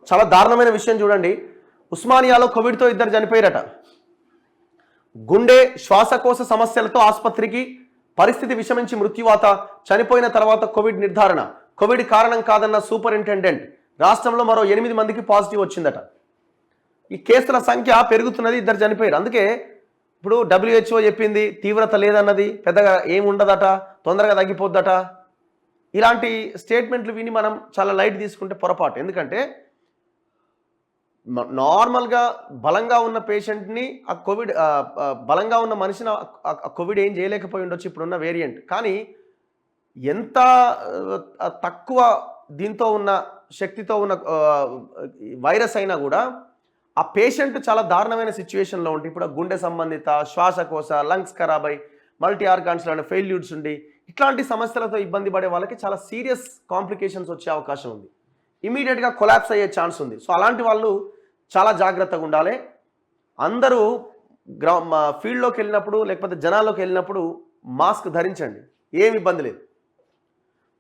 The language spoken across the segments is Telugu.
చాలా దారుణమైన విషయం చూడండి. ఉస్మానియాలో కోవిడ్తో ఇద్దరు చనిపోయారట. గుండె శ్వాసకోశ సమస్యలతో ఆసుపత్రికి, పరిస్థితి విషమించి మృత్యువాత, చనిపోయిన తర్వాత కోవిడ్ నిర్ధారణ. కోవిడ్ కారణం కాదన్న సూపరింటెండెంట్. రాష్ట్రంలో మరో 8 మందికి పాజిటివ్ వచ్చిందట. ఈ కేసుల సంఖ్య పెరుగుతున్నది, ఇద్దరు చనిపోయారు. అందుకే ఇప్పుడు WHO చెప్పింది తీవ్రత లేదన్నది, పెద్దగా ఏమి ఉండదట, తొందరగా తగ్గిపోద్దట. ఇలాంటి స్టేట్మెంట్లు విని మనం చాలా లైట్ తీసుకుంటే పొరపాటు. ఎందుకంటే నార్మల్గా బలంగా ఉన్న పేషెంట్ని ఆ కోవిడ్ బలంగా ఉన్న మనిషిని కోవిడ్ ఏం చేయలేకపోయి ఉండొచ్చు ఇప్పుడున్న వేరియంట్. కానీ ఎంత తక్కువ దీంతో ఉన్న శక్తితో ఉన్న వైరస్ అయినా కూడా ఆ పేషెంట్ చాలా దారుణమైన సిచ్యువేషన్లో ఉంటే, ఇప్పుడు గుండె సంబంధిత, శ్వాసకోశ, లంగ్స్ ఖరాబ్ అయి, మల్టీ ఆర్గాన్స్లో ఫెయిల్యూర్స్ ఉండి, ఇట్లాంటి సమస్యలతో ఇబ్బంది పడే వాళ్ళకి చాలా సీరియస్ కాంప్లికేషన్స్ వచ్చే అవకాశం ఉంది. ఇమీడియట్గా కొలాప్స్ అయ్యే ఛాన్స్ ఉంది. సో అలాంటి వాళ్ళు చాలా జాగ్రత్తగా ఉండాలి. అందరూ ఫీల్డ్లోకి వెళ్ళినప్పుడు, లేకపోతే జనాల్లోకి వెళ్ళినప్పుడు మాస్క్ ధరించండి, ఏమి ఇబ్బంది లేదు.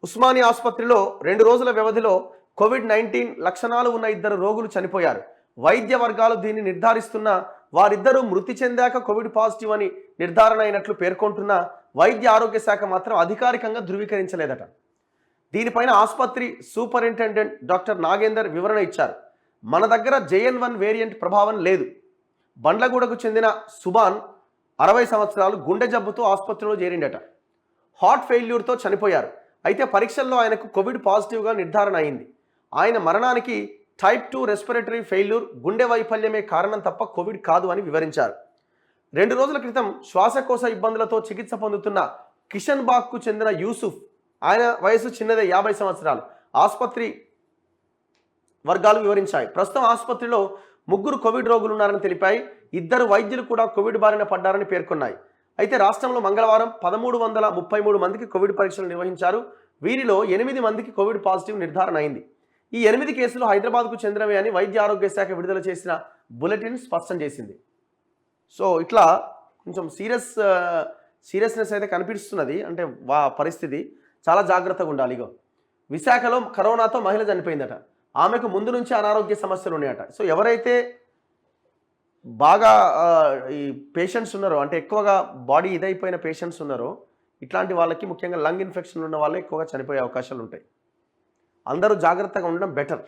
ఉస్మానియా ఆసుపత్రిలో 2 రోజుల వ్యవధిలో COVID-19 లక్షణాలు ఉన్న 2 రోగులు చనిపోయారు. వైద్య వర్గాలు దీన్ని నిర్ధారిస్తున్న వారిద్దరూ మృతి చెందాక కోవిడ్ పాజిటివ్ అని నిర్ధారణ అయినట్లు పేర్కొంటున్న వైద్య ఆరోగ్య శాఖ మాత్రం అధికారికంగా ధృవీకరించలేదట. దీనిపైన ఆసుపత్రి సూపరింటెండెంట్ డాక్టర్ నాగేందర్ వివరణ ఇచ్చారు. మన దగ్గర JN1 వేరియంట్ ప్రభావం లేదు. బండ్లగూడకు చెందిన సుబాన్ 60 సంవత్సరాలు గుండె జబ్బుతో ఆసుపత్రిలో చేరిండట. హార్ట్ ఫెయిల్యూర్తో చనిపోయారు. అయితే పరీక్షల్లో ఆయనకు కోవిడ్ పాజిటివ్గా నిర్ధారణ అయింది. ఆయన మరణానికి టైప్ 2 రెస్పిరేటరీ ఫెయిల్యూర్, గుండె వైఫల్యమే కారణం తప్ప కోవిడ్ కాదు అని వివరించారు. 2 రోజుల క్రితం శ్వాసకోశ ఇబ్బందులతో చికిత్స పొందుతున్న కిషన్ బాగ్కు చెందిన యూసుఫ్, ఆయన వయసు చిన్నదే, 50 సంవత్సరాలు, ఆసుపత్రి వర్గాలు వివరించాయి. ప్రస్తుతం ఆసుపత్రిలో 3 కోవిడ్ రోగులు ఉన్నారని తెలిపాయి. 2 వైద్యులు కూడా కోవిడ్ బారిన పడ్డారని పేర్కొన్నాయి. అయితే రాష్ట్రంలో మంగళవారం 1333 మందికి కోవిడ్ పరీక్షలు నిర్వహించారు. వీరిలో 8 మందికి కోవిడ్ పాజిటివ్ నిర్ధారణ అయింది. ఈ 8 కేసులు హైదరాబాద్కు చెందినవే అని వైద్య ఆరోగ్య శాఖ విడుదల చేసిన బులెటిన్ స్పష్టం చేసింది. సో ఇట్లా కొంచెం సీరియస్నెస్ అయితే కనిపిస్తున్నది. అంటే పరిస్థితి చాలా జాగ్రత్తగా ఉండాలి. ఇగో విశాఖలో కరోనాతో మహిళ చనిపోయిందట. ఆమెకు ముందు నుంచి అనారోగ్య సమస్యలు ఉన్నాయట. సో ఎవరైతే బాగా ఈ పేషెంట్స్ ఉన్నారో, అంటే ఎక్కువగా బాడీ ఇదైపోయిన పేషెంట్స్ ఉన్నారో, ఇట్లాంటి వాళ్ళకి ముఖ్యంగా లంగ్ ఇన్ఫెక్షన్ ఉన్న వాళ్ళే ఎక్కువగా చనిపోయే అవకాశాలు ఉంటాయి. అందరూ జాగ్రత్తగా ఉండడం బెటర్.